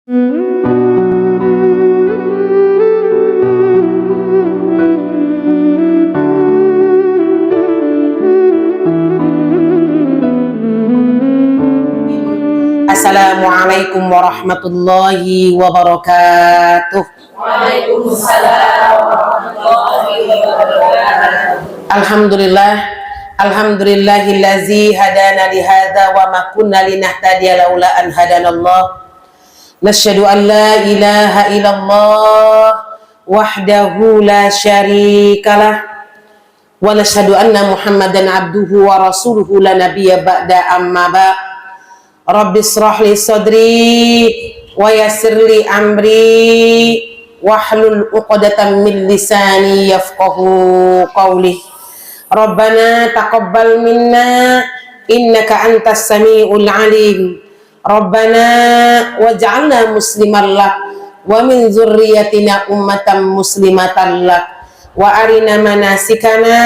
Assalamualaikum warahmatullahi wabarakatuh. Waalaikumsalam warahmatullahi wabarakatuh. Alhamdulillahillazi hadana lihadza wa ma kunna linahtadiya laula an hadanallah. Nasyhadu an la ilaha illallah wahdahu la syarikalah wa nasyhadu anna Muhammadan abduhu wa rasuluhu la nabiyya ba'da amma ba. Rabbi shrah li sadri wa yassir li amri wahlul 'uqdatam min lisani yafqahu qawli. Rabbana taqabbal minna innaka antas samiul alim. Rabbana waj'alna musliman lak wa min dzurriyyatina ummatan muslimatan lak wa arina manasikana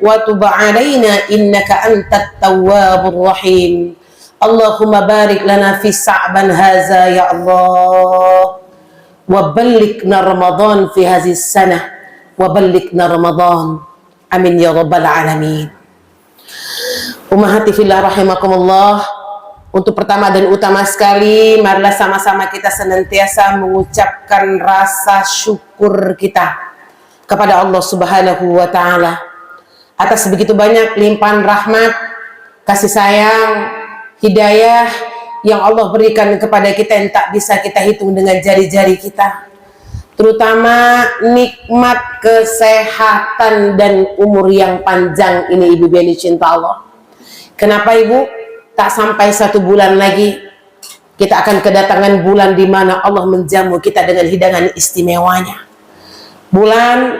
wa tub 'alaina innaka antat tawwabur rahim. Allahumma barik lana fi sa'ban haza ya Allah wa ballighna Ramadan fi hadhihi sanah wa ballighna Ramadan amin ya rabbal alamin. Ummahati fillah rahimakumullah. Untuk pertama dan utama sekali, marilah sama-sama kita senantiasa mengucapkan rasa syukur kita kepada Allah Subhanahu wa taala atas begitu banyak limpahan rahmat, kasih sayang, hidayah yang Allah berikan kepada kita yang tak bisa kita hitung dengan jari-jari kita. Terutama nikmat kesehatan dan umur yang panjang ini, ibu yang dicinta Allah. Kenapa ibu? Tak sampai 1 bulan lagi kita akan kedatangan bulan di mana Allah menjamu kita dengan hidangan istimewanya. Bulan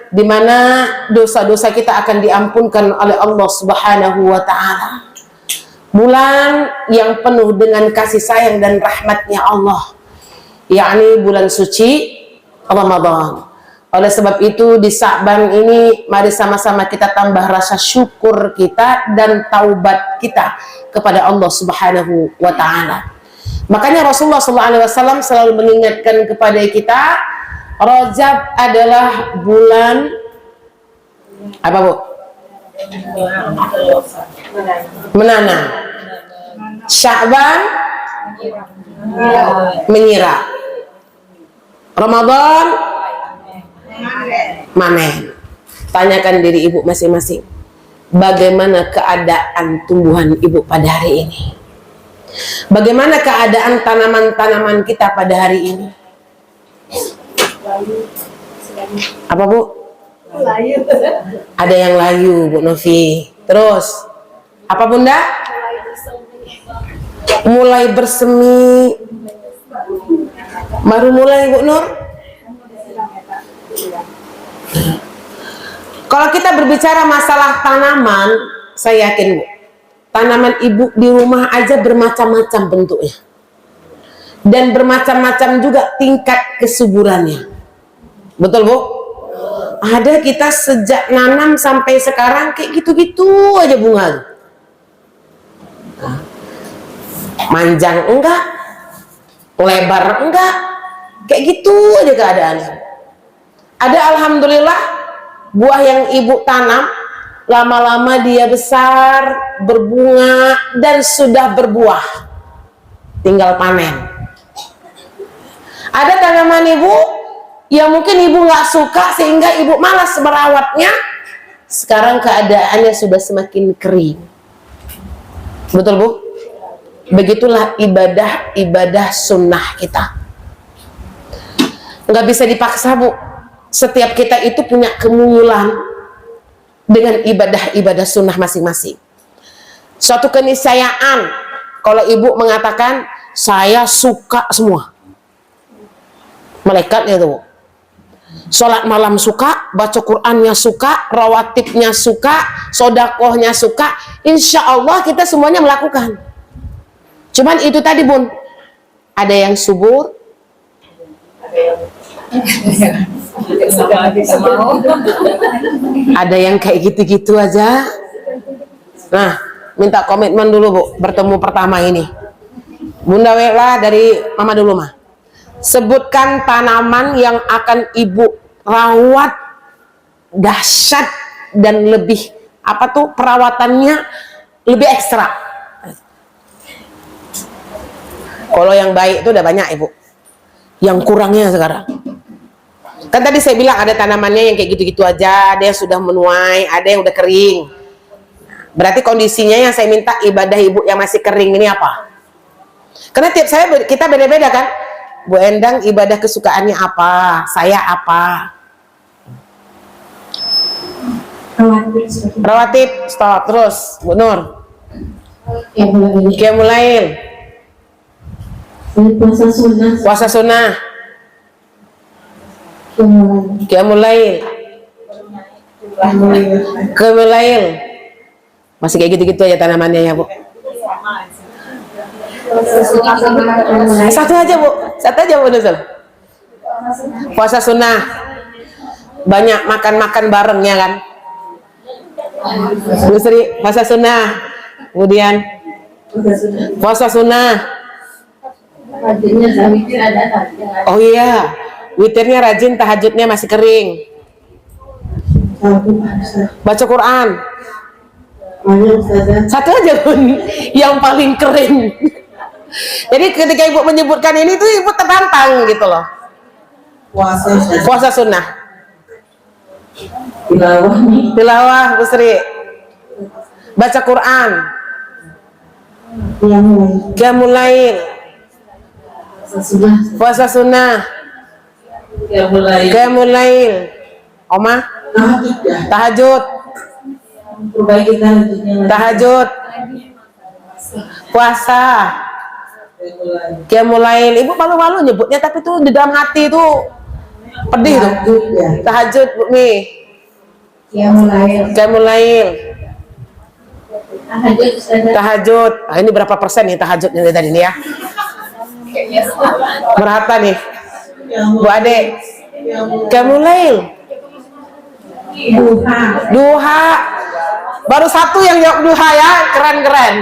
di mana dosa-dosa kita akan diampunkan oleh Allah Subhanahu wa taala. Bulan yang penuh dengan kasih sayang dan rahmatnya Allah, yakni bulan suci Ramadan. Oleh sebab itu di Sa'ban ini mari sama-sama kita tambah rasa syukur kita dan taubat kita kepada Allah Subhanahu wa taala. Makanya Rasulullah SAW selalu mengingatkan kepada kita, Rajab adalah bulan apa, Bu? Menanam. Sya'ban menyiram. Ramadan manen. Tanyakan diri ibu masing-masing, bagaimana keadaan tumbuhan ibu pada hari ini? Bagaimana keadaan tanaman-tanaman kita pada hari ini? Apa, Bu? Layu. Ada yang layu, Bu Novi. Terus apa, Bunda? Mulai bersemi. Baru mulai, Bu Nur. Kalau kita berbicara masalah tanaman, saya yakin, Bu, tanaman ibu di rumah aja bermacam-macam bentuknya dan bermacam-macam juga tingkat kesuburannya. Betul, Bu? Ada kita sejak nanam sampai sekarang kayak gitu-gitu aja bunga. Manjang enggak, lebar enggak, kayak gitu aja keadaannya. Ada alhamdulillah buah yang ibu tanam, lama-lama dia besar, berbunga, dan sudah berbuah. Tinggal panen. Ada tanaman ibu yang mungkin ibu nggak suka sehingga ibu malas merawatnya. Sekarang keadaannya sudah semakin kering. Betul, Bu? Begitulah ibadah sunnah kita. Nggak bisa dipaksa, Bu. Setiap kita itu punya kemungulan dengan ibadah sunnah masing-masing. Suatu keniscayaan kalau ibu mengatakan saya suka semua. Malaikatnya itu, sholat malam suka, baca Qur'annya suka, rawatibnya suka, sodakohnya suka. Insya Allah kita semuanya melakukan. Cuman itu tadi, Bun, ada yang subur, ada yang kayak gitu-gitu aja. Nah, minta komitmen dulu, Bu, bertemu pertama ini. Bunda Wela dari Mama dulu mah. Sebutkan tanaman yang akan ibu rawat dahsyat dan lebih apa tuh perawatannya lebih ekstra. Kalau yang baik itu udah banyak ibu. Yang kurangnya sekarang. Kan tadi saya bilang ada tanamannya yang kayak gitu-gitu aja, ada yang sudah menuai, ada yang udah kering. Berarti kondisinya yang saya minta ibadah ibu yang masih kering ini apa? Karena tiap kita beda-beda kan. Bu Endang ibadah kesukaannya apa? Saya apa? Rawatib, stop. Terus Bu Nur. Qiyamulail. Puasa sunnah. Puasa sunnah. Qiyamulail. Qiyamulail. Masih kayak gitu-gitu aja tanamannya ya Bu. Satu aja Bu, satu aja Bu Nuzul. Puasa sunnah. Banyak makan-makan barengnya kan. Bu Sri, puasa sunnah. Kemudian puasa sunnah. Oh iya, witirnya rajin, tahajudnya masih kering. Baca Quran. Satu aja pun yang paling kering. Jadi ketika ibu menyebutkan ini tuh ibu tertantang gitu loh. Puasa sunnah. Tilawah Bu Sri. Baca Quran. Qiyamulail. Puasa sunnah. Qiyamulail. Oma? Tahajud. Tahajud. Puasa. Qiyamulail. Ibu malu-malu nyebutnya tapi tuh di dalam hati tuh pedih tuh. Tahajud Bu nih. Qiyamulail. Tahajud. Ah, ini berapa persen nih tahajudnya dari tadi nih ya? Merata nih. Bu Ade. Qiyamulail. Duha. Baru satu yang jawab duha ya, keren-keren.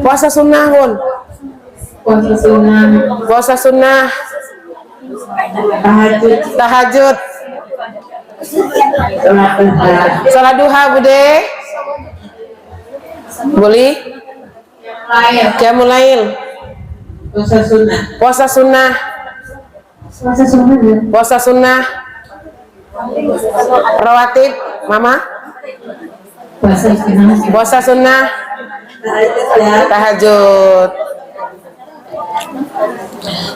Puasa sunnah pun. Puasa sunnah. Tahajud. Salat duha Bude. Boleh. Qiyamulail. Puasa sunnah. Puasa sunnah. Rawatib, Mama. Puasa sunnah. Tahajud.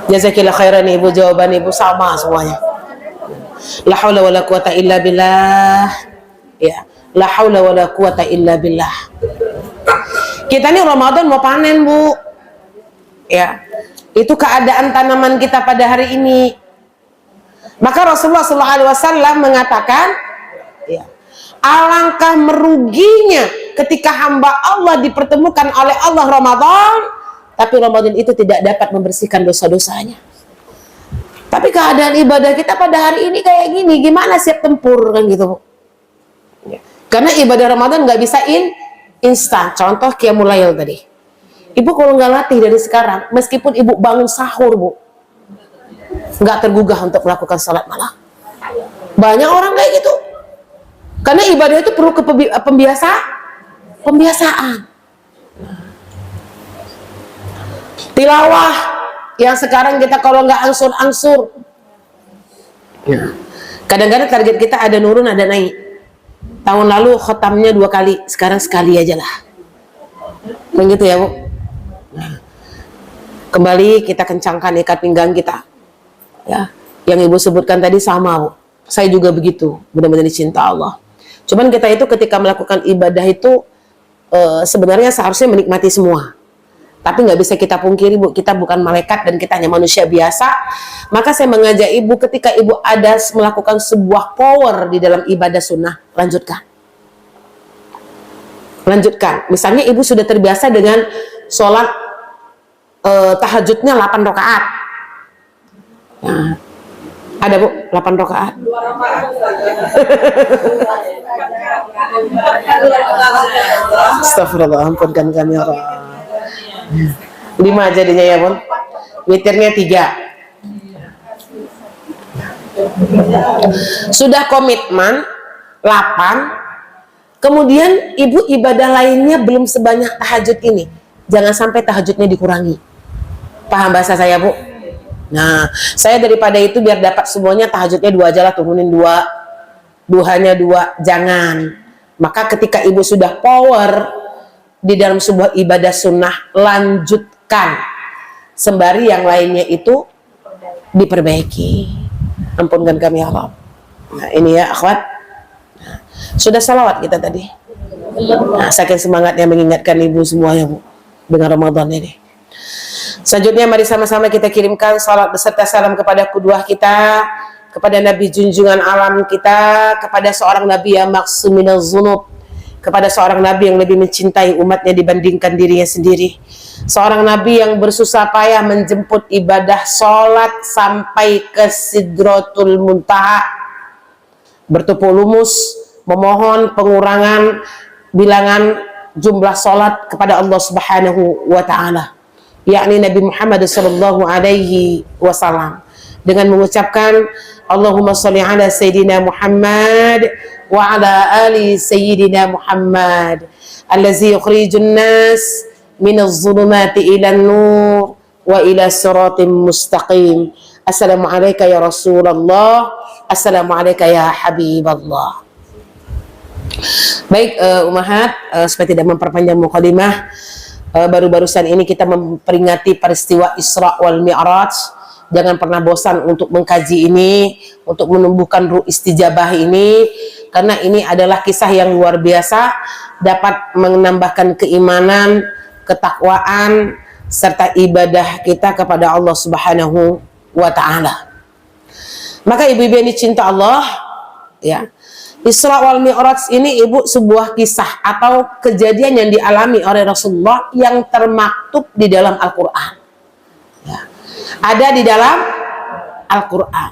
Jazakillah khairan Ibu, jawaban Ibu sama semuanya. La haula wala quwata illa billah. Ya, la haula wala quwata illa billah. Kita nih Ramadan mau panen, Bu. Ya. Itu keadaan tanaman kita pada hari ini. Maka Rasulullah SAW mengatakan, ya, alangkah meruginya ketika hamba Allah dipertemukan oleh Allah Ramadan, tapi Ramadan itu tidak dapat membersihkan dosa-dosanya. Tapi keadaan ibadah kita pada hari ini kayak gini, gimana siap tempur kan gitu. Ya. Karena ibadah Ramadan nggak bisa instan. Contoh Qiyamulail tadi. Ibu kalau nggak latih dari sekarang, meskipun ibu bangun sahur Bu, nggak tergugah untuk melakukan salat malam. Banyak orang kayak gitu. Karena ibadah itu perlu pembiasaan. Tilawah yang sekarang kita kalau nggak angsur-angsur, kadang-kadang target kita ada nurun ada naik. Tahun lalu khotamnya 2 kali, sekarang sekali aja lah. Begitu ya Bu. Kembali kita kencangkan ikat pinggang kita. Ya, yang Ibu sebutkan tadi sama Bu. Saya juga begitu, benar-benar dicinta Allah. Cuman kita itu ketika melakukan ibadah itu sebenarnya seharusnya menikmati semua. Tapi nggak bisa kita pungkiri Bu, kita bukan malaikat dan kita hanya manusia biasa. Maka saya mengajak Ibu ketika Ibu ada melakukan sebuah power di dalam ibadah sunnah, lanjutkan. Lanjutkan. Misalnya Ibu sudah terbiasa dengan sholat tahajudnya 8 rakaat. Nah, ada Bu, 8 rakaat. 2 rakaat. Astagfirullah, ampunkan kami ya Allah. 5 jadinya ya Bun. Witirnya 3. Sudah komitmen 8. Kemudian ibu ibadah lainnya belum sebanyak tahajud ini. Jangan sampai tahajudnya dikurangi. Paham bahasa saya Bu? Nah, saya daripada itu biar dapat semuanya tahajudnya 2 aja lah, turunin 2. Duhanya 2, jangan. Maka ketika ibu sudah power di dalam sebuah ibadah sunnah, lanjutkan. Sembari yang lainnya itu diperbaiki. Ampunkan kami ya Allah. Nah, ini ya akhwat. Nah, sudah salawat kita tadi. Nah, saking semangatnya mengingatkan ibu semuanya Bu dengan Ramadan ini. Selanjutnya mari sama-sama kita kirimkan salat beserta salam kepada qudwah kita, kepada Nabi junjungan alam kita, kepada seorang Nabi yang maksum minaz zunub, kepada seorang Nabi yang lebih mencintai umatnya dibandingkan dirinya sendiri, seorang Nabi yang bersusah payah menjemput ibadah sholat sampai ke Sidratul Muntaha, bertupu lumus memohon pengurangan bilangan jumlah sholat kepada Allah Subhanahu wa Ta'ala, yakni Nabi Muhammad sallallahu alaihi wasallam, dengan mengucapkan Allahumma sholli ala Sayyidina Muhammad wa ala ali Sayyidina Muhammad allazi yukhrijun nas minaz zulumati ilan nur wa ila siratim mustaqim. Assalamu alayka ya Rasulullah, assalamu alayka ya Habiballah. Baik Ummahat, supaya tidak memperpanjang mukadimah, baru-barusan ini kita memperingati peristiwa Isra wal Mi'raj. Jangan pernah bosan untuk mengkaji ini, untuk menumbuhkan ruh istijabah ini, karena ini adalah kisah yang luar biasa, dapat menambahkan keimanan, ketakwaan, serta ibadah kita kepada Allah Subhanahu wa Ta'ala. Maka ibu-ibu yang dicinta Allah, ya, Isra wal Mi'raj ini ibu sebuah kisah atau kejadian yang dialami oleh Rasulullah yang termaktub di dalam Al-Quran. Ya. Ada di dalam Al-Quran.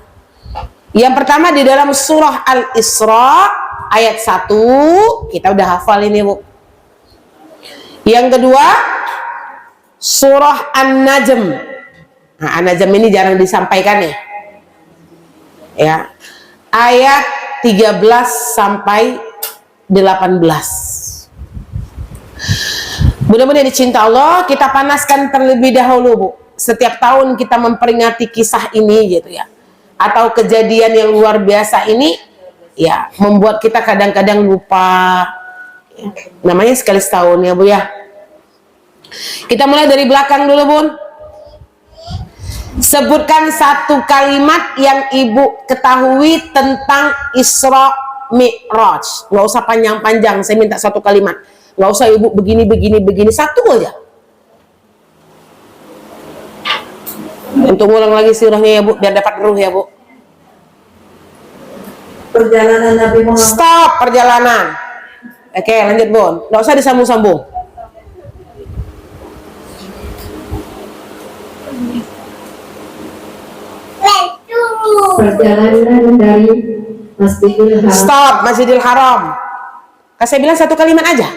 Yang pertama di dalam surah Al-Isra ayat 1, kita udah hafal ini Bu. Yang kedua surah An-Najm. Nah, An-Najm ini jarang disampaikan ya. Ya. Ayat 13 sampai 18. Mudah-mudahan dicinta Allah, kita panaskan terlebih dahulu Bu. Setiap tahun kita memperingati kisah ini gitu ya, atau kejadian yang luar biasa ini ya, membuat kita kadang-kadang lupa ya. Namanya sekali setahun ya Bu ya. Kita mulai dari belakang dulu Bun. Sebutkan satu kalimat yang ibu ketahui tentang Isra Mi'raj. Nggak usah panjang-panjang, saya minta satu kalimat. Nggak usah ibu begini, satu aja. Untuk ulang lagi sirahnya ya Bu, biar dapat ruh ya Bu. Perjalanan Nabi Muhammad. Stop perjalanan. Oke, lanjut Bun. Nggak usah disambung-sambung. Perjalanan dari Masjidil Haram. Stop, Masjidil Haram. Saya bilang satu kalimat aja.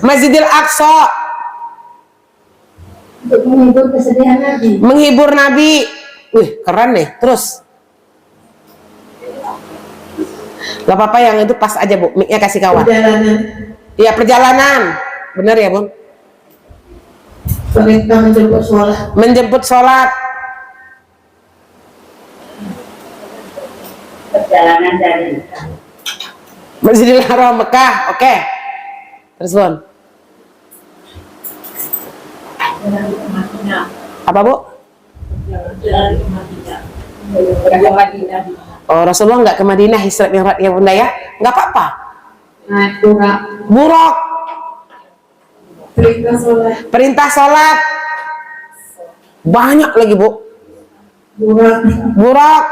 Masjidil Aqsa. Untuk menghibur kesedihan Nabi. Menghibur Nabi. Wih, keren nih. Terus. Gak apa-apa, yang itu pas aja Bu. Mic-nya kasih kawan. Perjalanan. Iya, perjalanan. Benar ya Bun? Perintah menjemput sholat. Menjemput sholat. Perjalanan dari Masjidil Haram Mekah. Oke. Terus Bun. Apa Bu? Oh, Rasulullah nggak ke Madinah Isra Mi'raj ya Bunda ya? Nggak apa-apa. naik burak. Buruk. Perintah sholat. Perintah sholat. Banyak lagi Bu. Burak. Buruk.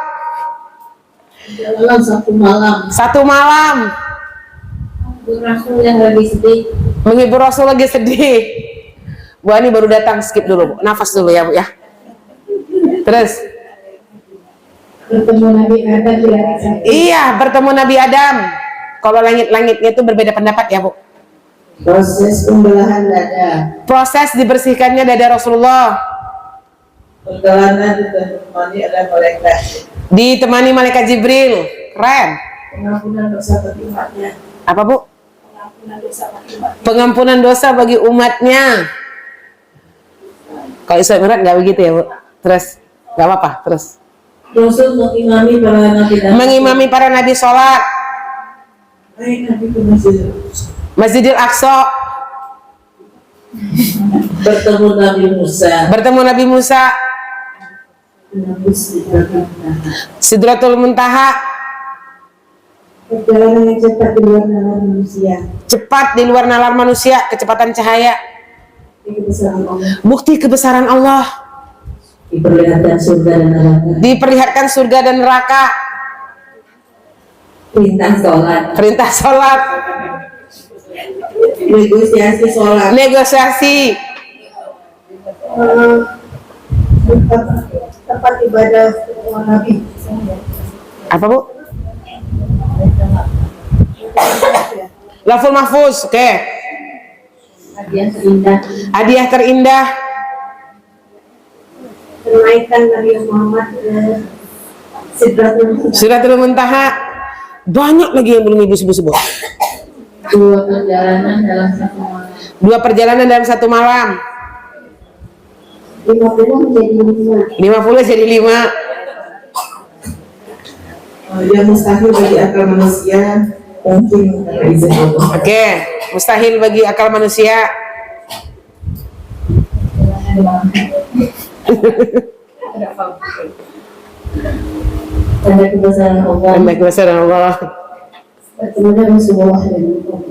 Dalam satu malam. Satu malam. Rasul yang lagi sedih. Menghibur Rasul lagi sedih. Bu Ani baru datang, skip dulu Bu. Nafas dulu ya Bu ya. Terus Bertemu Nabi Adam di langit satu. Iya, bertemu Nabi Adam. Kalau langit-langitnya itu berbeda pendapat ya, Bu. Proses pembelahan dada. Proses dibersihkannya dada Rasulullah. Perjalanan ditemani oleh malaikat. Ditemani malaikat Jibril. Keren. Pengampunan dosa bagi umatnya. Apa, Bu? Pengampunan dosa bagi umatnya. Pengampunan dosa bagi umatnya. Kalau Isra Mi'raj nggak begitu ya, Bu? Terus nggak apa-apa, terus Rasul mengimami para nabi dan mengimami para nabi sholat. naik nabi ke masjid. Masjidil Aqsa. Bertemu Nabi Musa. Bertemu Nabi Musa. Menembus Sidratul Muntaha. perjalanan yang cepat di luar nalar manusia. Cepat di luar nalar manusia, kecepatan cahaya. Ini kebesaran Allah. Bukti kebesaran Allah. Diperlihatkan surga dan neraka. Diperlihatkan surga dan neraka. Perintah sholat. Perintah sholat. Negosiasi sholat. Negosiasi. Tempat ibadah Nabi. Apa, Bu? Laful Mahfuz. Oke. Hadiah terindah. Hadiah terindah. Kenaikan Nabi Muhammad ke Sidratul Sidratul Muntaha. Banyak lagi yang belum Ibu sebut-sebut. Dua perjalanan dalam satu malam. Dua perjalanan dalam satu malam. 50 menjadi 50 jadi 5. Yang mustahil bagi akal manusia mungkin karena izin Allah. Oke, mustahil bagi akal manusia. Tanda kebesaran Allah. Tanda kebesaran Allah. Bertemunya Rasulullah dengan Allah.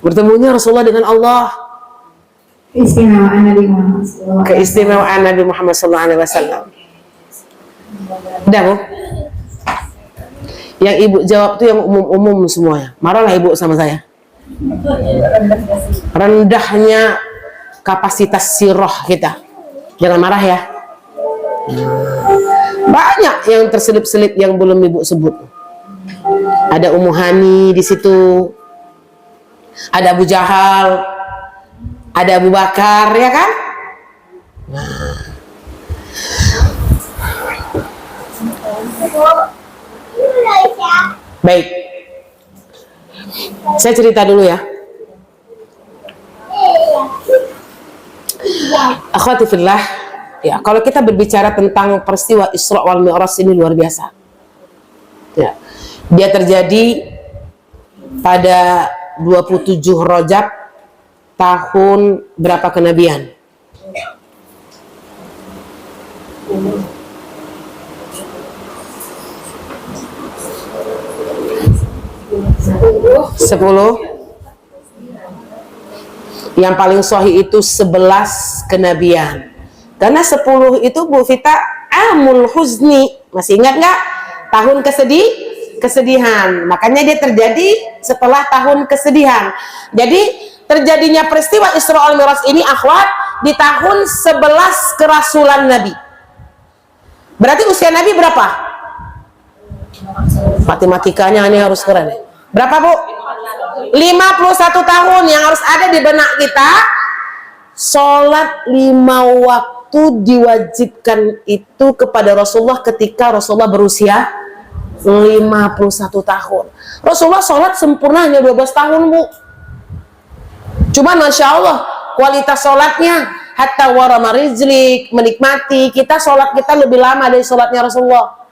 Bertemunya Rasulullah dengan Allah. Keistimewaan Nabi Muhammad SAW. Keistimewaan Nabi Muhammad SAW. Udah, Bu? Yang Ibu jawab tuh yang umum-umum semuanya. Marahlah Ibu sama saya. Rendahnya kapasitas sirah kita. Jangan marah ya. Banyak yang terselip-selip yang belum Ibu sebut. Ada Ummu Hani di situ. Ada Abu Jahal. Ada Abu Bakar, ya kan? Nah. Baik. Saya cerita dulu ya. Akhwati fillah, ya, kalau kita berbicara tentang peristiwa Isra wal Mi'raj ini luar biasa. Ya. Dia terjadi pada 27 Rajab tahun berapa kenabian? Sepuluh. Yang paling sahih itu 11 kenabian. Karena 10 itu Bu Vita amul huzni. Masih ingat nggak? Tahun kesedihan. Makanya dia terjadi setelah tahun kesedihan. Jadi terjadinya peristiwa Isra wal Mi'raj ini akhwat di tahun 11 kerasulan Nabi. Berarti usia Nabi berapa? Matematikanya ini harus keren ya. Berapa, Bu? 51 tahun yang harus ada di benak kita. Sholat 5 waktu diwajibkan itu kepada Rasulullah ketika Rasulullah berusia 51 tahun. Rasulullah sholat sempurna hanya 12 tahun, Bu. Cuman Masya Allah kualitas sholatnya hatta warama rizlik, menikmati. Kita sholat kita lebih lama dari sholatnya Rasulullah.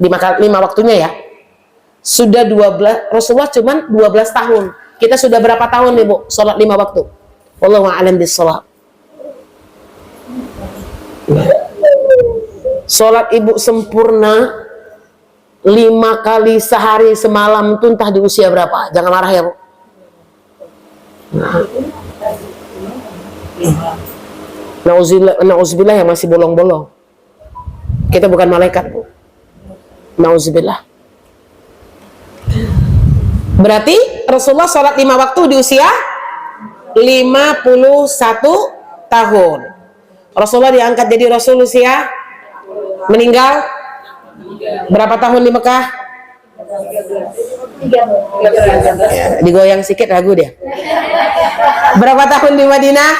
5 waktunya ya. Sudah 12, Rasulullah cuman 12 tahun. Kita sudah berapa tahun nih, Bu? Sholat 5 waktu. Wallahu a'lam bishawab. Sholat Ibu sempurna 5 kali sehari semalam itu entah di usia berapa. Jangan marah ya, Bu. Nauzubillah yang masih bolong-bolong. Kita bukan malaikat, Bu. Nauzubillah. Berarti Rasulullah sholat 5 waktu di usia 51 tahun. Rasulullah diangkat jadi Rasul usia meninggal Berapa tahun di Mekah? Ya, digoyang sedikit ragu dia. Berapa tahun di Madinah?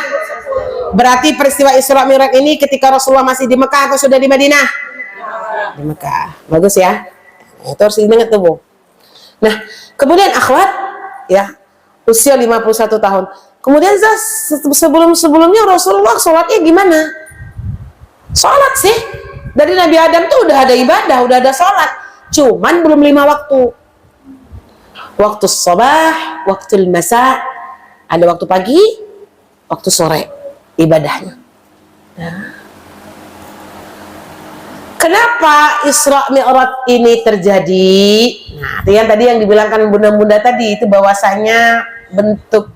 Berarti peristiwa Isra Mi'raj ini ketika Rasulullah masih di Mekah atau sudah di Madinah? Di Mekah. Bagus ya. Itu harus diingat tuh, Bu. Nah, kemudian akhwat ya, usia 51 tahun. Kemudian sebelumnya Rasulullah sholatnya gimana? Sholat sih. Dari Nabi Adam tuh udah ada ibadah, udah ada sholat. Cuman belum 5 waktu. Waktu sabah, waktu masa, ada waktu pagi, waktu sore ibadahnya. Nah. Kenapa Isra Mi'raj ini terjadi? Nah, itu yang tadi yang dibilangkan bunda-bunda tadi, itu bahwasanya bentuk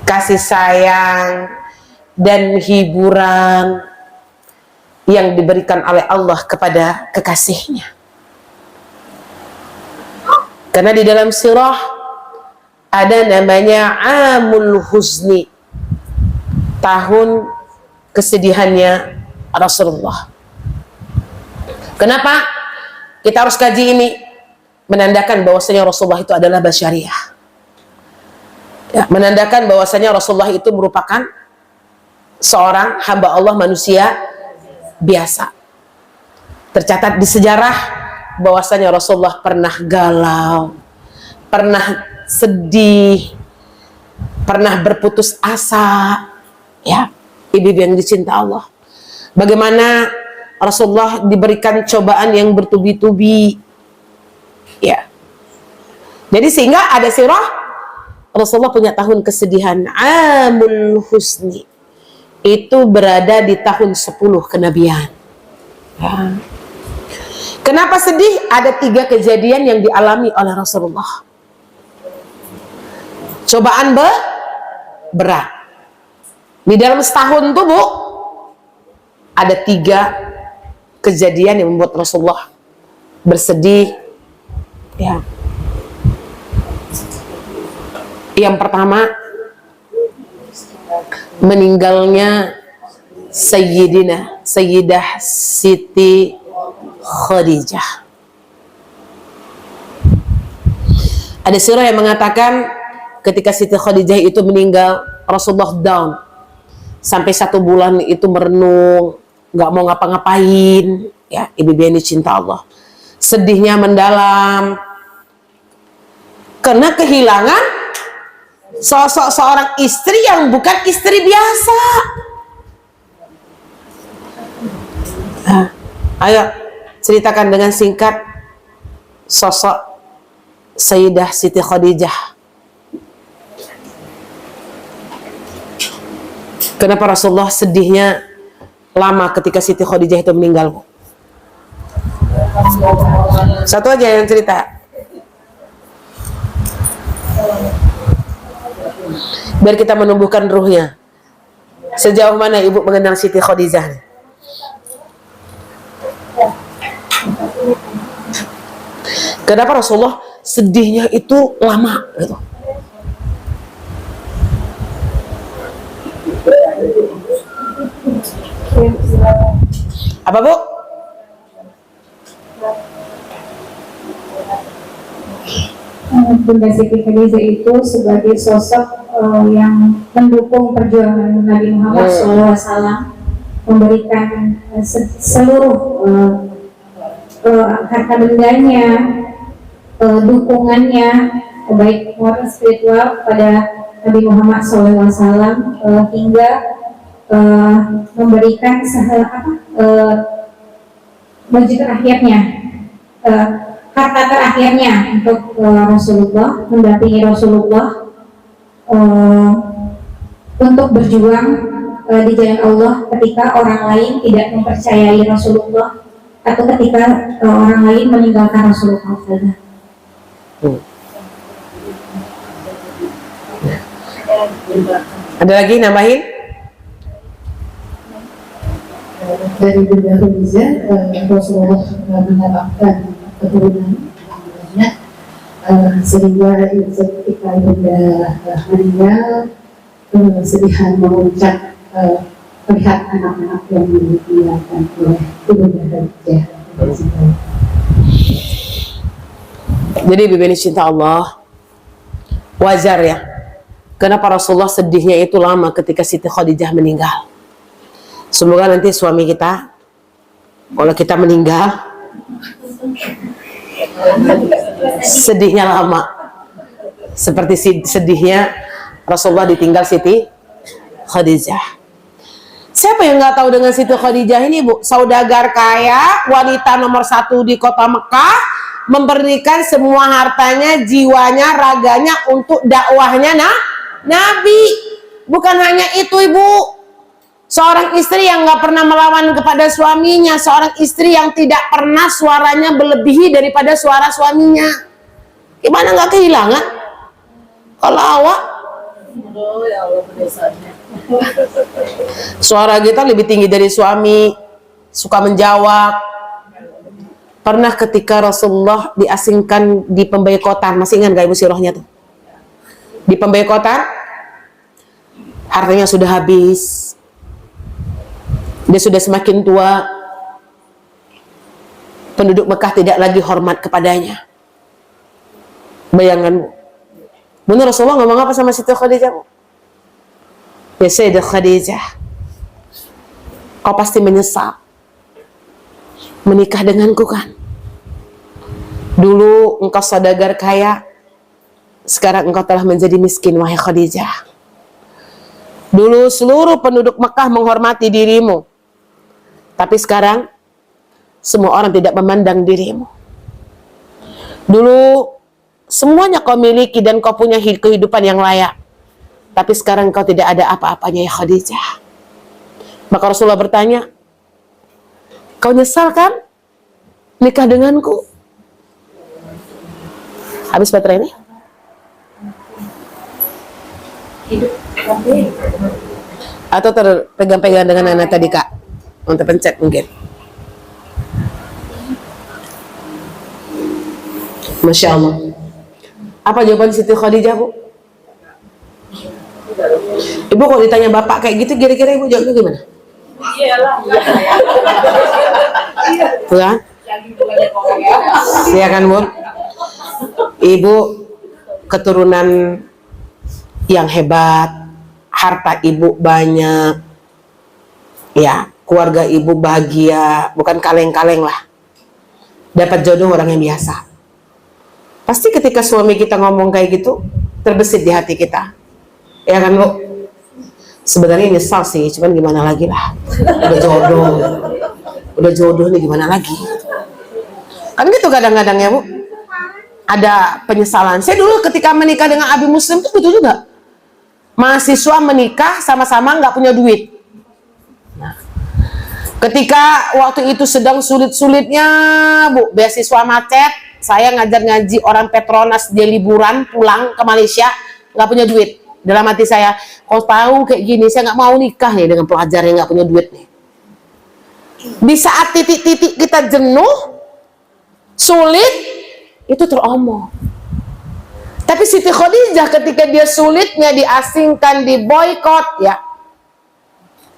kasih sayang dan hiburan yang diberikan oleh Allah kepada kekasihnya. Karena di dalam sirah ada namanya Amul Huzni, tahun kesedihannya Rasulullah. Kenapa kita harus kaji ini? Menandakan bahwasanya Rasulullah itu adalah basyariah. Ya, menandakan bahwasanya Rasulullah itu merupakan seorang hamba Allah, manusia biasa. Tercatat di sejarah bahwasanya Rasulullah pernah galau, pernah sedih, pernah berputus asa. Ya, ibu yang dicinta Allah. Bagaimana Rasulullah diberikan cobaan yang bertubi-tubi. Ya. Jadi sehingga ada sirah Rasulullah punya tahun kesedihan, Amul Husni. Itu berada di tahun 10 kenabian. Ya. Kenapa sedih? Ada 3 kejadian yang dialami oleh Rasulullah. Cobaan berat. Di dalam setahun tuh, Bu, ada 3 kejadian yang membuat Rasulullah bersedih. Ya. Yang pertama, meninggalnya Sayyidah Siti Khadijah. Ada surah yang mengatakan ketika Siti Khadijah itu meninggal, Rasulullah down sampai 1 bulan itu merenung, nggak mau ngapa-ngapain. Ya, ibu yang dicinta Allah, sedihnya mendalam karena kehilangan sosok seorang istri yang bukan istri biasa. Nah, ayo ceritakan dengan singkat sosok Sayyidah Siti Khadijah. Kenapa Rasulullah sedihnya lama ketika Siti Khadijah itu meninggal? Satu aja yang cerita, biar kita menumbuhkan ruhnya. Sejauh mana ibu mengenal Siti Khadijah? Kenapa Rasulullah sedihnya itu lama gitu? Apa, Bu? Bunda Siti Khadijah itu sebagai sosok yang mendukung perjuangan Nabi Muhammad SAW, memberikan seluruh harta bendanya, dukungannya, baik moral spiritual pada Nabi Muhammad SAW, hingga memberikan baju terakhirnya, harta terakhirnya untuk Rasulullah, mendampingi Rasulullah untuk berjuang di jalan Allah ketika orang lain tidak mempercayai Rasulullah atau ketika orang lain meninggalkan Rasulullah. Ada lagi nambahin? Dari Bunda Khadijah, Rasulullah mendapatkan keturunan banyak, sehingga ketika Bunda meninggal, kesedihan memuncak melihat anak-anak yang ditinggalkan oleh Bunda Khadijah. Jadi bibi cinta Allah, wajar ya. Kenapa Rasulullah sedihnya itu lama ketika Siti Khadijah meninggal? Semoga nanti suami kita, kalau kita meninggal, sedihnya lama. Seperti sedihnya Rasulullah ditinggal Siti Khadijah. Siapa yang nggak tahu dengan Siti Khadijah ini, Bu? Saudagar kaya, wanita nomor 1 di kota Mekah, memberikan semua hartanya, jiwanya, raganya untuk dakwahnya Nabi. Bukan hanya itu, Ibu. Seorang istri yang nggak pernah melawan kepada suaminya, seorang istri yang tidak pernah suaranya melebihi daripada suara suaminya. Gimana nggak kehilangan? Kalau awak, suara kita lebih tinggi dari suami, suka menjawab. Pernah ketika Rasulullah diasingkan di pembaikotan, masih ingat gak Ibu sirahnya tuh? Di pembaikotan, hartanya sudah habis, dia sudah semakin tua, penduduk Mekah tidak lagi hormat kepadanya. Bayangkan, benar Rasulullah ngomong apa sama Siti Khadijah? Ya Sayyidah Khadijah, kau pasti menyesal menikah denganku kan? Dulu engkau saudagar kaya, sekarang engkau telah menjadi miskin, wahai Khadijah. Dulu seluruh penduduk Mekah menghormati dirimu, tapi sekarang semua orang tidak memandang dirimu. Dulu semuanya kau miliki dan kau punya kehidupan yang layak, tapi sekarang kau tidak ada apa-apanya, ya Khadijah. Maka Rasulullah bertanya, kau nyesal kan nikah denganku? Habis baterai ini? Atau terpegang-pegang dengan anak tadi, Kak? Untuk pencet mungkin. Masya Allah. Apa jawaban Siti Khadijah, Bu? Ibu kalau ditanya bapak kayak gitu, kira-kira Ibu jawabnya gimana? Tuh kan? Iya kan, Bu? Ibu keturunan yang hebat, harta Ibu banyak, ya, keluarga Ibu bahagia, bukan kaleng-kaleng lah. Dapat jodoh orang yang biasa. Pasti ketika suami kita ngomong kayak gitu, terbesit di hati kita. Ya kan, Bu? Sebenarnya nyesal sih, cuman gimana lagi lah. Udah jodoh nih, gimana lagi? Kan gitu kadang-kadang ya, Bu. Ada penyesalan. Saya dulu ketika menikah dengan Abi Muslim itu betul juga. Mahasiswa menikah sama-sama nggak punya duit. Nah, ketika waktu itu sedang sulit-sulitnya, Bu, beasiswa macet, saya ngajar ngaji orang Petronas, dia liburan pulang ke Malaysia, nggak punya duit. Dalam hati saya, kalau tahu kayak gini, saya nggak mau nikah nih dengan pelajar yang nggak punya duit nih. Di saat titik-titik kita jenuh, sulit, itu teromong. Tapi Siti Khadijah ketika dia sulitnya, diasingkan, diboykot, ya,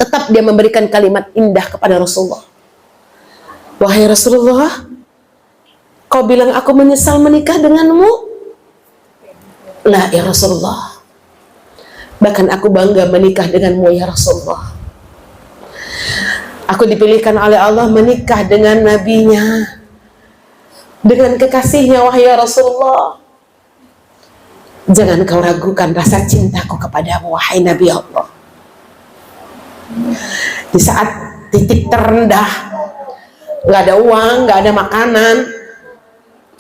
tetap dia memberikan kalimat indah kepada Rasulullah. Wahai Rasulullah, kau bilang aku menyesal menikah denganmu? Lah ya Rasulullah, bahkan aku bangga menikah denganmu ya Rasulullah. Aku dipilihkan oleh Allah menikah dengan nabinya, dengan kekasihnya, wahai Rasulullah. Jangan kau ragukan rasa cintaku kepadamu, wahai Nabi Allah. Di saat titik terendah, nggak ada uang, nggak ada makanan,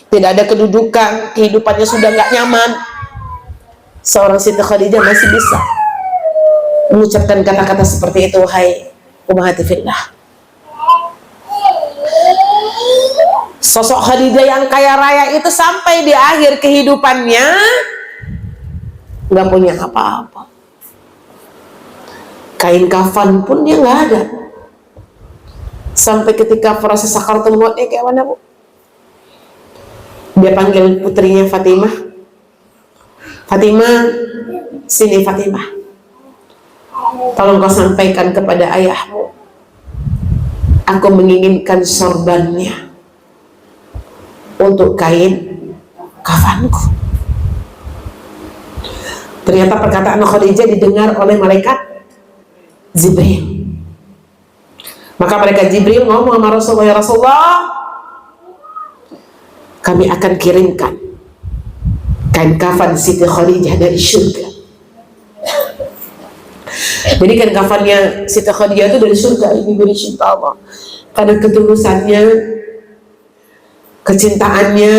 tidak ada kedudukan, kehidupannya sudah nggak nyaman, seorang Siti Khadijah masih bisa mengucapkan kata-kata seperti itu, wahai ummahati fillah. Sosok Khadijah yang kaya raya itu sampai di akhir kehidupannya nggak punya apa-apa. Kain kafan pun dia nggak ada. Sampai ketika proses sakaratul mautnya kayak mana, Bu? Dia panggil putrinya Fatimah. Fatimah, sini Fatimah. Tolong kau sampaikan kepada ayahmu aku menginginkan sorbannya untuk kain kafanku. Ternyata perkataan Khadijah didengar oleh malaikat Jibril. Maka malaikat Jibril ngomong sama Rasulullah, ya Rasulullah, kami akan kirimkan kain kafan Siti Khadijah dari surga. Jadi kain kafannya Siti Khadijah itu dari surga, ini dari cinta Allah. Karena ketulusannya, kecintaannya,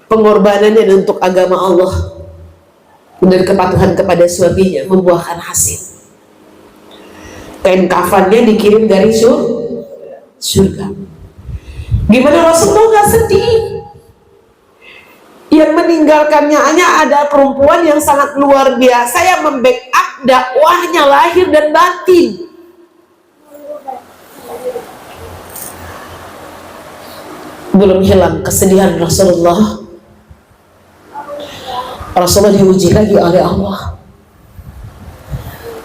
pengorbanannya untuk agama Allah dan kepatuhan kepada suaminya membuahkan hasil. Kain kafannya dikirim dari surga. Gimana Rasulullah gak sedih? Yang meninggalkannya hanya ada perempuan yang sangat luar biasa yang membackup dakwahnya lahir dan batin. Belum hilang kesedihan Rasulullah. Rasulullah diuji lagi oleh Allah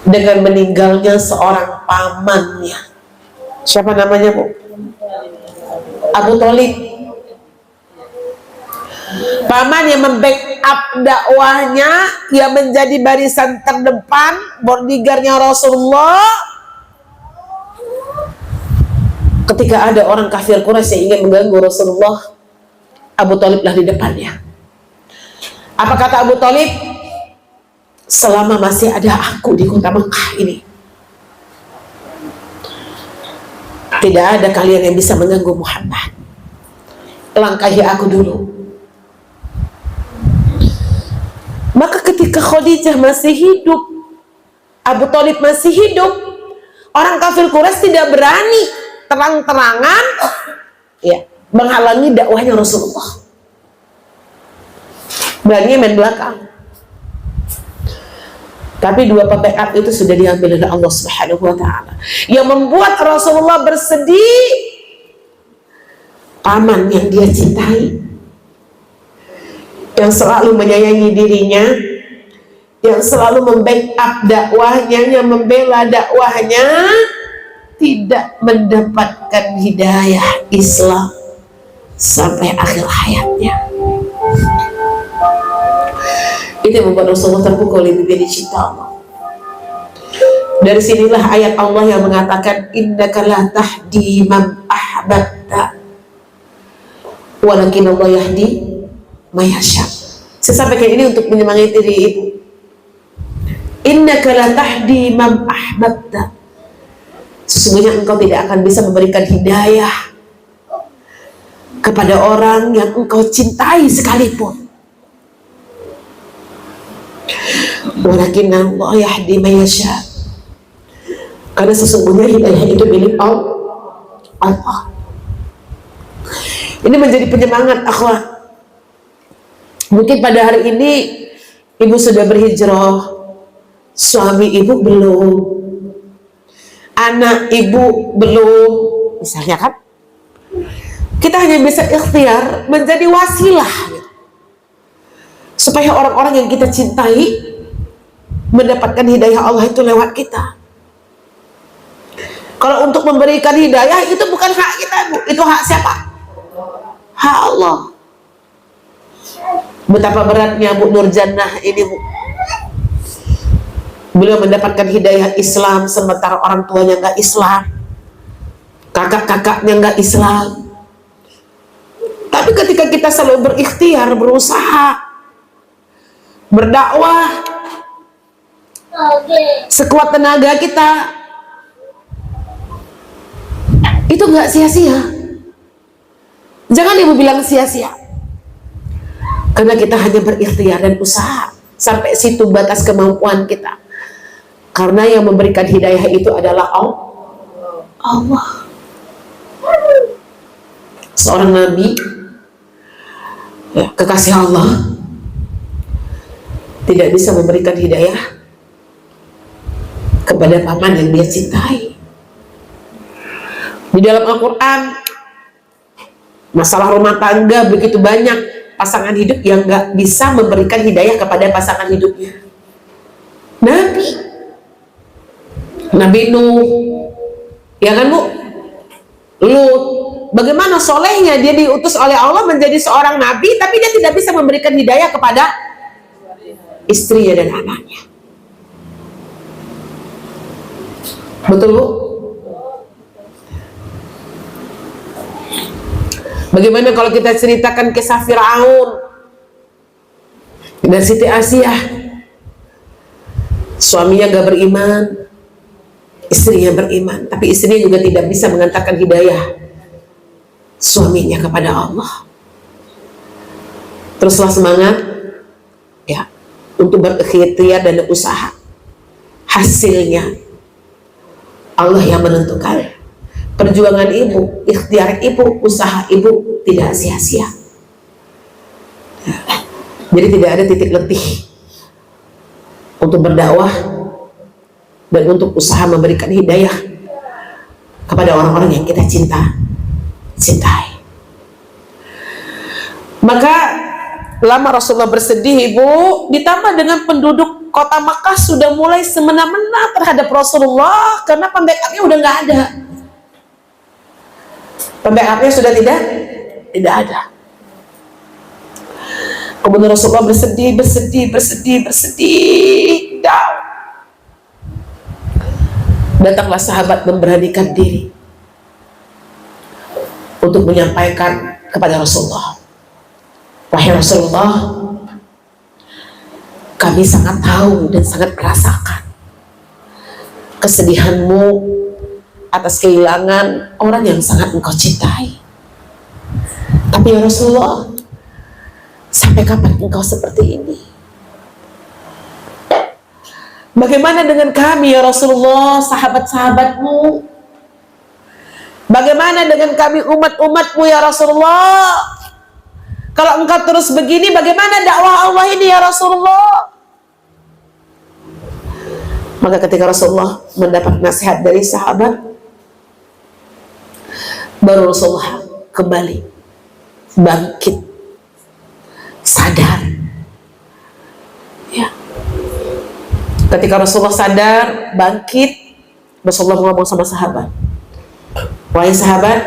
dengan meninggalnya seorang pamannya. Siapa namanya, Bu? Abu Thalib. Paman yang membackup dakwahnya, yang menjadi barisan terdepan, bodyguardnya Rasulullah. Ketika ada orang kafir Quraisy yang ingin mengganggu Rasulullah, Abu Thalib lah di depannya. Apa kata Abu Thalib? Selama masih ada aku di kota Mekah ini, tidak ada kalian yang bisa mengganggu Muhammad. Langkahi aku dulu. Maka ketika Khadijah masih hidup, Abu Thalib masih hidup, orang kafir Quraisy tidak berani terang-terangan menghalangi dakwahnya Rasulullah. Berani main belakang. Tapi dua backup itu sudah diambil oleh Allah Subhanahu wa Ta'ala, yang membuat Rasulullah bersedih. Paman yang dia cintai, yang selalu menyayangi dirinya, yang selalu membackup dakwahnya, yang membela dakwahnya, tidak mendapatkan hidayah Islam sampai akhir hayatnya. Itu yang membuat Rasulullah terpukul oleh bibir cinta Allah. Dari sinilah ayat Allah yang mengatakan, innaka la tahdi man ahbabta walakin Allah yahdi may yasha. Saya sampaikan ini untuk menyemangati diri ibu. Innaka la tahdi man ahbabta. Sesungguhnya engkau tidak akan bisa memberikan hidayah kepada orang yang engkau cintai sekalipun. Walakin Allah yahdi may yasha. Karena sesungguhnya hidayah itu milik Allah. Ini menjadi penyemangat akhwat. Mungkin pada hari ini ibu sudah berhijrah, suami ibu belum, anak ibu belum, misalnya kan. Kita hanya bisa ikhtiar menjadi wasilah supaya orang-orang yang kita cintai mendapatkan hidayah Allah itu lewat kita. Kalau untuk memberikan hidayah itu bukan hak kita, Bu. Itu hak siapa? Hak Allah. Betapa beratnya Bu Nurjannah ini, Bu. Beliau mendapatkan hidayah Islam sementara orang tuanya nggak Islam, kakak-kakaknya nggak Islam. Tapi ketika kita selalu berikhtiar, berusaha, berdakwah sekuat tenaga kita, itu nggak sia-sia. Jangan ibu bilang sia-sia, karena kita hanya berikhtiar dan usaha. Sampai situ batas kemampuan kita, karena yang memberikan hidayah itu adalah Allah. Seorang nabi, kekasih Allah, tidak bisa memberikan hidayah kepada paman yang dia cintai. Di dalam Al-Quran, masalah rumah tangga begitu banyak pasangan hidup yang gak bisa memberikan hidayah kepada pasangan hidupnya. Nabi Nuh, ya kan Bu? Lut, bagaimana solehnya dia diutus oleh Allah menjadi seorang nabi, tapi dia tidak bisa memberikan hidayah kepada istrinya dan anaknya. Betul Bu? Bagaimana kalau kita ceritakan kisah Fir'aun dan Siti Asiyah? Suaminya gak beriman, istrinya beriman, tapi istrinya juga tidak bisa mengantarkan hidayah suaminya kepada Allah. Teruslah semangat ya untuk berikhtiar dan usaha. Hasilnya Allah yang menentukan. Perjuangan ibu, ikhtiar ibu, usaha ibu tidak sia-sia. Ya. Jadi tidak ada titik letih untuk berdakwah dan untuk usaha memberikan hidayah kepada orang-orang yang kita cintai. Maka lama Rasulullah bersedih Ibu, ditambah dengan penduduk kota Makkah sudah mulai semena-mena terhadap Rasulullah karena pembackupnya udah nggak ada. Pembackupnya sudah tidak ada. Kemudian Rasulullah bersedih down. Datanglah sahabat memberanikan diri untuk menyampaikan kepada Rasulullah, wahai Rasulullah, kami sangat tahu dan sangat merasakan kesedihanmu atas kehilangan orang yang sangat engkau cintai. Tapi ya Rasulullah, sampai kapan engkau seperti ini? Bagaimana dengan kami ya Rasulullah, sahabat-sahabatmu? Bagaimana dengan kami umat-umatmu ya Rasulullah? Kalau engkau terus begini, bagaimana dakwah Allah ini ya Rasulullah? Maka ketika Rasulullah mendapat nasihat dari sahabat, baru Rasulullah kembali bangkit, sadar. Ya. Ketika Rasulullah sadar, bangkit, Rasulullah ngomong sama sahabat, wahai sahabat,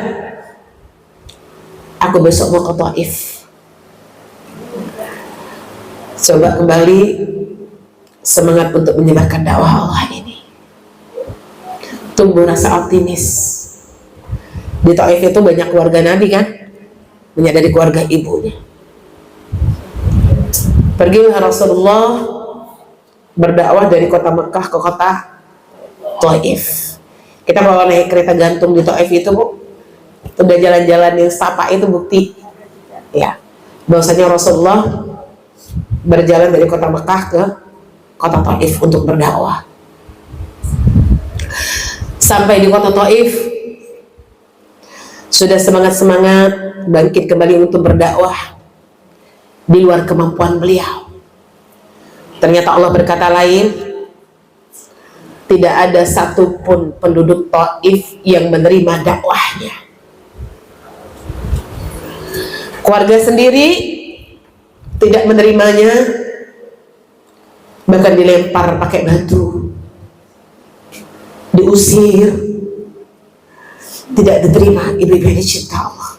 aku besok mau ke Taif. Coba kembali semangat untuk menyebarkan dakwah Allah ini. Tumbuh rasa optimis. Di Taif itu banyak keluarga Nabi kan, banyak dari keluarga ibunya. Pergilah Rasulullah berdakwah dari kota Mekah ke kota Taif. Kita kalau naik kereta gantung di Taif itu Bu, udah jalan-jalan yang setapak itu bukti ya bahwasanya Rasulullah berjalan dari kota Mekah ke kota Taif untuk berdakwah. Sampai di kota Taif sudah semangat-semangat bangkit kembali untuk berdakwah di luar kemampuan beliau. Ternyata Allah berkata lain, tidak ada satupun penduduk Taif yang menerima dakwahnya. Keluarga sendiri tidak menerimanya, bahkan dilempar pakai batu, diusir, tidak diterima ibu-ibu yang dicinta Allah.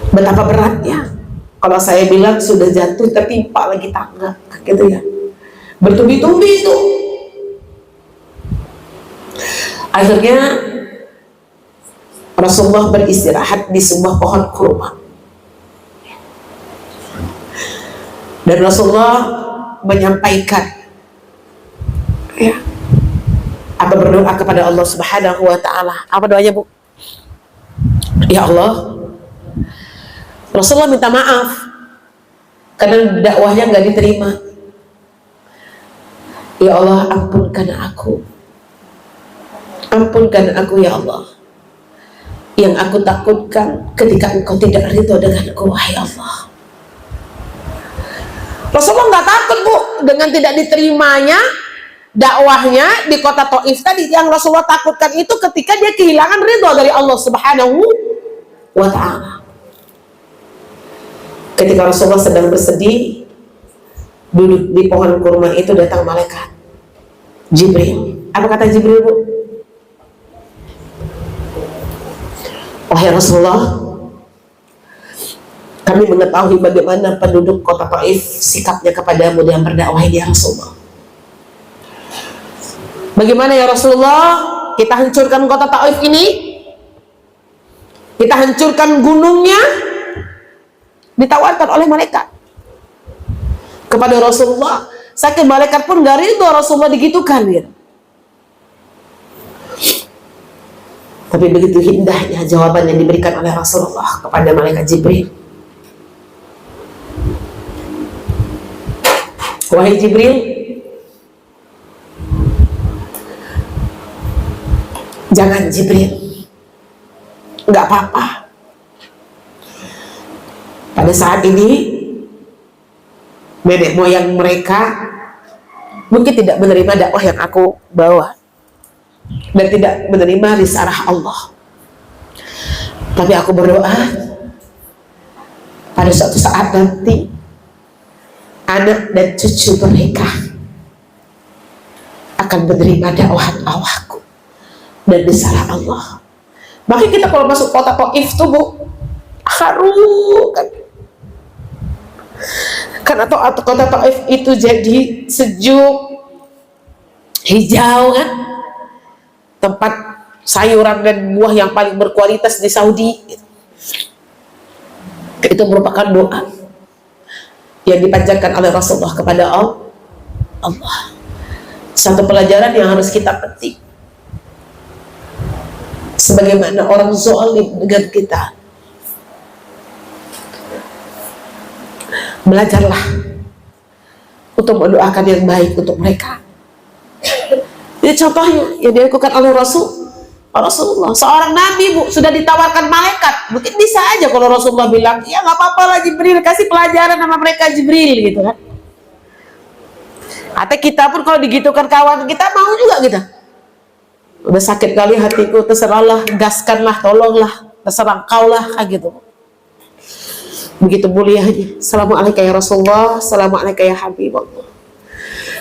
Betapa beratnya kalau saya bilang sudah jatuh tertimpa lagi tangga gitu ya, bertubi-tubi itu. Akhirnya Rasulullah beristirahat di sebuah pohon kurma dan Rasulullah menyampaikan ya, atau berdoa kepada Allah Subhanahu wa ta'ala. Apa doanya Bu? Ya Allah, Rasulullah minta maaf karena dakwahnya nggak diterima. Ya Allah, ampunkan aku ya Allah. Yang aku takutkan ketika engkau tidak ridho denganku, wahai Allah. Rasulullah nggak takut Bu dengan tidak diterimanya dakwahnya di kota Taif tadi. Yang Rasulullah takutkan itu ketika dia kehilangan ridho dari Allah Subhanahu wa ta'ala. Ketika Rasulullah sedang bersedih duduk di pohon kurma itu, datang malaikat Jibril. Apa kata Jibril Bu? wahai Rasulullah, kami mengetahui bagaimana penduduk kota Taif sikapnya kepadamu dalam berdakwah ini ya Rasulullah. Bagaimana ya Rasulullah kita hancurkan kota Taif ini? Kita hancurkan gunungnya? Ditawarkan oleh malaikat kepada Rasulullah. Sakit malaikat pun gak ridho Rasulullah digitukan gitu. Tapi begitu indahnya jawaban yang diberikan oleh Rasulullah kepada malaikat Jibril. Wahai Jibril, jangan Jibril, nggak apa-apa. Pada saat ini nenek moyang mereka mungkin tidak menerima dakwah yang aku bawa dan tidak menerima risalah Allah. Tapi aku berdoa pada suatu saat nanti anak dan cucu mereka akan menerima dakwahku dan risalah Allah. Makanya kita kalau masuk kota Taif tuh Bu, haru kan atau kota Taif itu jadi sejuk, hijau kan, tempat sayuran dan buah yang paling berkualitas di Saudi. Itu merupakan doa yang dipanjatkan oleh Rasulullah kepada Allah. Satu pelajaran yang harus kita petik, sebagaimana orang zalim dengan kita, belajarlah untuk mendoakan yang baik untuk mereka. Ini contohnya yang dilakukan oleh Rasulullah, seorang nabi Bu, sudah ditawarkan malaikat. Mungkin bisa aja kalau Rasulullah bilang, ya nggak apa-apa lah Jibril, kasih pelajaran sama mereka Jibril gitu kan. Atau kita pun kalau digitukan kawan kita mau juga kita. Udah sakit kali hatiku, terserahlah, gaskanlah, tolonglah, terserah kau lah, kayak gitu. Begitu mulianya. Assalamualaikum ya Rasulullah, assalamualaikum ya Habibullah.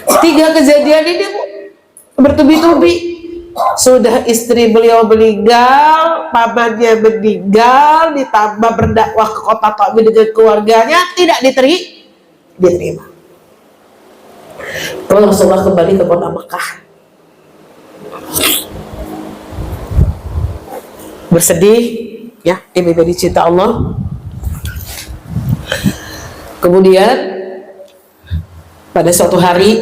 3 kejadian ini Bu, bertubi-tubi. Sudah istri beliau meninggal, pamannya meninggal, ditambah berdakwah ke kota Taif dengan keluarganya, tidak diterima. Lalu Rasulullah kembali ke kota Mekah, bersedih ya, ibu-ibu dicinta Allah. Kemudian pada suatu hari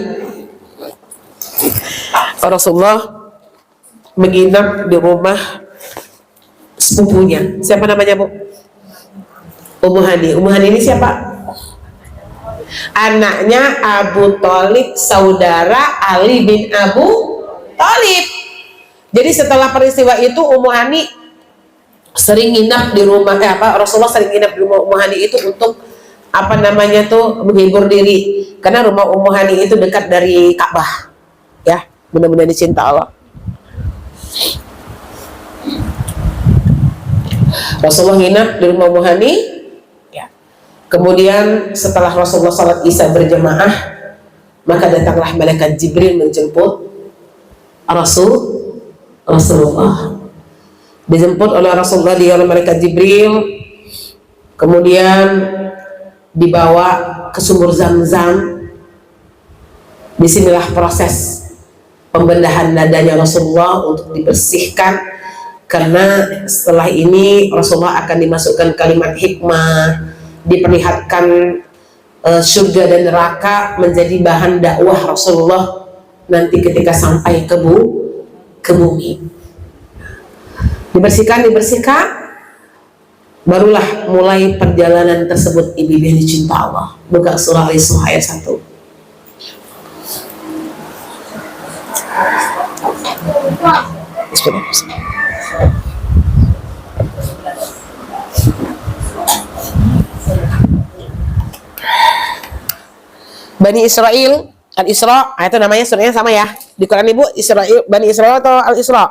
Rasulullah menginap di rumah sepupunya. Siapa namanya Bu? Ummu Hani. Ummu Hani ini siapa? Anaknya Abu Thalib, saudara Ali bin Abu Thalib. Jadi setelah peristiwa itu Ummu Hani sering nginap di rumah Rasulullah sering nginap di rumah Ummu Hani itu untuk menghibur diri, karena rumah Ummu Hani itu dekat dari Ka'bah. Ya, mudah-mudahan dicinta Allah. Rasulullah nginap di rumah Ummu Hani ya. Kemudian setelah Rasulullah salat Isya berjamaah, maka datanglah malaikat Jibril menjemput Rasulullah. Dijemput oleh Rasulullah oleh malaikat Jibril, kemudian dibawa ke sumur Zam-Zam. Disinilah proses pembedahan dadanya Rasulullah untuk dibersihkan, karena setelah ini Rasulullah akan dimasukkan kalimat hikmah, diperlihatkan surga dan neraka menjadi bahan dakwah Rasulullah nanti ketika sampai ke bumi. Dibersihkan, barulah mulai perjalanan tersebut, ibu-ibu yang dicinta Allah. Buka surah Al-Isra ayat 1. Bani Israel, Al-Isra, itu namanya surahnya sama ya. Di Quran Ibu, Israel, Bani Israel atau Al-Isra?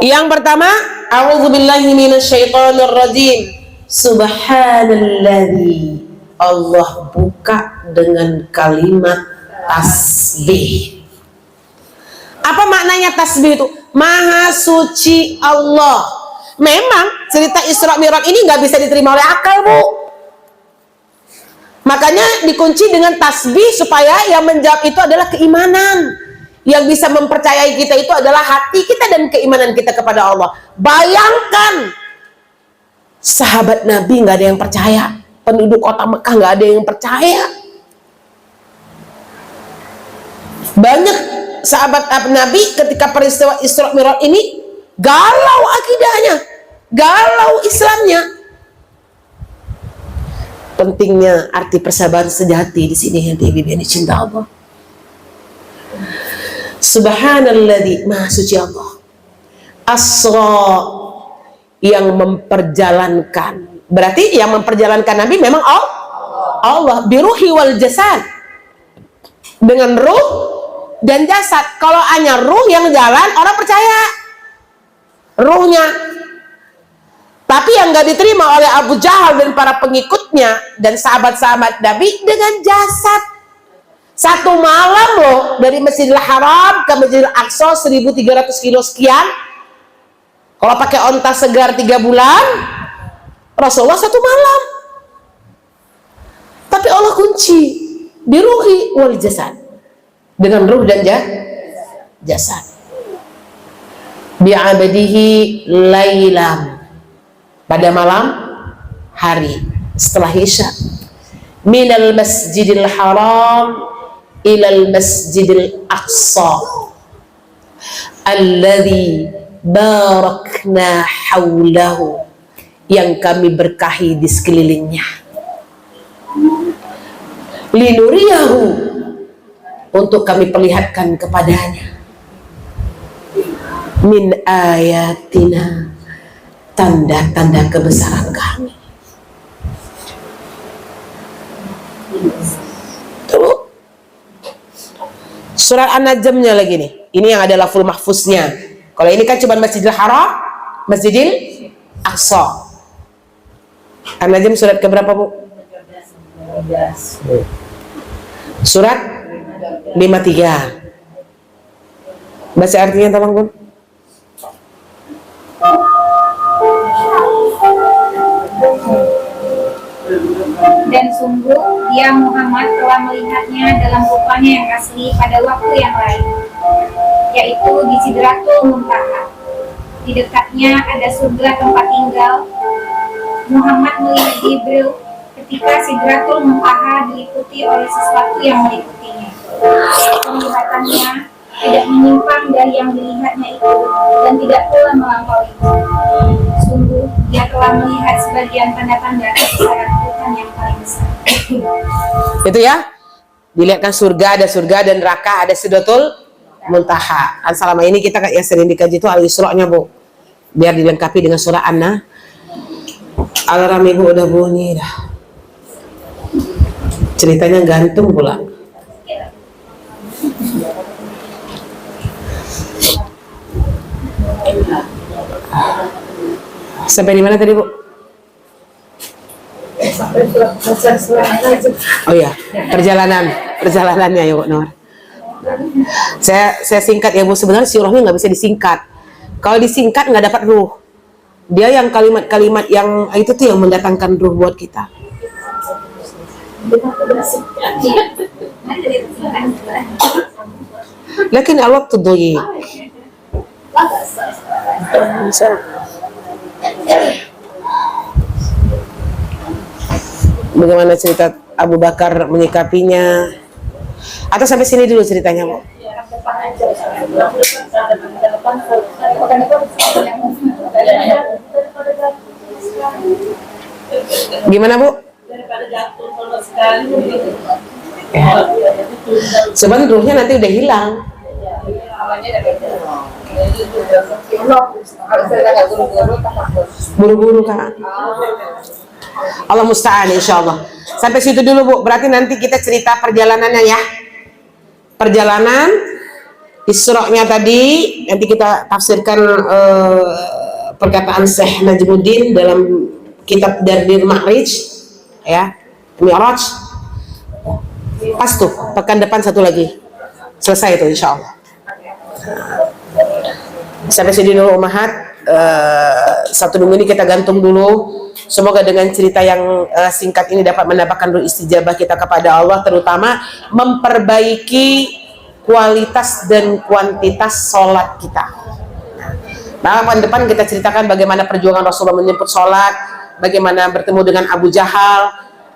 Yang pertama, a'udzubillahi minasyaitonirrajim. Subhanalladzi. Allah buka dengan kalimat tasbih. Apa maknanya tasbih itu? Maha suci Allah. Memang cerita Isra Mi'raj ini nggak bisa diterima oleh akal, Bu. Makanya dikunci dengan tasbih supaya yang menjawab itu adalah keimanan. Yang bisa mempercayai kita itu adalah hati kita dan keimanan kita kepada Allah. Bayangkan, sahabat Nabi nggak ada yang percaya, penduduk kota Mekah nggak ada yang percaya. Banyak sahabat Nabi ketika peristiwa Isra Mi'raj ini galau akidahnya, galau Islamnya. Pentingnya arti persahabatan sejati di sini yang dibimbing cinta Allah. Subhanalladzi, maha suci Allah. Asra, yang memperjalankan. Berarti yang memperjalankan Nabi memang Allah. Biruhi wal jasad, dengan ruh dan jasad. Kalau hanya ruh yang jalan, orang percaya ruhnya. Tapi yang gak diterima oleh Abu Jahal dan para pengikutnya dan sahabat-sahabat Nabi dengan jasad. Satu malam loh, dari Masjidil Haram ke Masjidil Aqsa 1300 kilo sekian. Kalau pakai onta segar 3 bulan, Rasulullah 1 malam. Tapi Allah kunci biruhi wal jasad, dengan ruh dan jasad. Bi'abadihi lailam, pada malam hari setelah Isya. Minal Masjidil Haram ilal Masjidil Aqsa alladzi barakna haulahu, yang kami berkahi di sekelilingnya. Linuriyahu, untuk kami perlihatkan kepadanya. Min ayatina, tanda-tanda kebesaran kami. Tuh. Surat An-Najmnya lagi nih. Ini yang ada lafzul mahfuznya. Kalau ini kan cuma Masjidil Haram, Masjidil Aqsa. An-Najm surat keberapa, Bu? Surat 53. Baca artinya tolong, Bu. Dan sungguh dia Muhammad telah melihatnya dalam rupanya yang asli pada waktu yang lain, yaitu di Sidratul Muntaha. Di dekatnya ada surga tempat tinggal. Muhammad melihat Jibril ketika Sidratul Muntaha diliputi oleh sesuatu yang meliputinya. Penglihatannya tidak menyimpang dari yang dilihatnya itu dan tidak pula melampaui. Sungguh dia telah melihat sebagian tanda-tanda kebesaran Tuhan yang paling besar. Itu ya, dilihatkan surga, ada surga dan neraka, ada Sidratul Muntaha. Selama ini kita yang sering dikaji itu Al-Isra-nya, Bu, biar dilengkapi dengan surah An-Nah. Alarm Ibu udah bunyi dah. Ceritanya gantung pula. Sampai di mana tadi, Bu? Oh ya, perjalanannya ya, Bu Nur. Saya singkat ya, Bu. Sebenarnya surahnya nggak bisa disingkat. Kalau disingkat nggak dapat ruh. Dia yang kalimat-kalimat yang itu tuh yang mendatangkan ruh buat kita. Lakin al-waqtu dhayiq. Bagaimana cerita Abu Bakar menyikapinya? Atau sampai sini dulu ceritanya, Bu? Gimana, Bu? Ya. Sebenarnya ruhnya nanti udah hilang. Buru-buru, Kak. Allah musta'an, insyaallah. Sampai situ dulu, Bu. Berarti nanti kita cerita perjalanannya ya. Perjalanan Isra-nya tadi nanti kita tafsirkan perkataan Syekh Najmuddin dalam kitab Dardir Ma'rij ya, Mi'raj. Pas tuh, pekan depan satu lagi. Selesai itu insyaallah. Sampai sini dulu Ummahat. Satu minggu ini kita gantung dulu. Semoga dengan cerita yang singkat ini dapat mendapatkan doa istijabah kita kepada Allah, terutama memperbaiki kualitas dan kuantitas sholat kita. Nah, depan kita ceritakan bagaimana perjuangan Rasulullah menyebut sholat, bagaimana bertemu dengan Abu Jahal,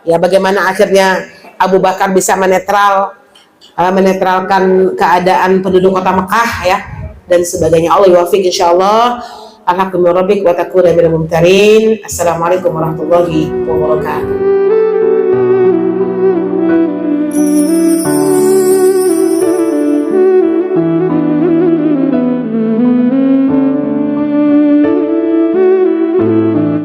ya bagaimana akhirnya Abu Bakar bisa menetralkan keadaan penduduk kota Mekah, ya, dan sebagainya. Allah yuwafiq insyaallah. Alhamdulillah wa takuna minal mumtarin. Assalamualaikum warahmatullahi wabarakatuh.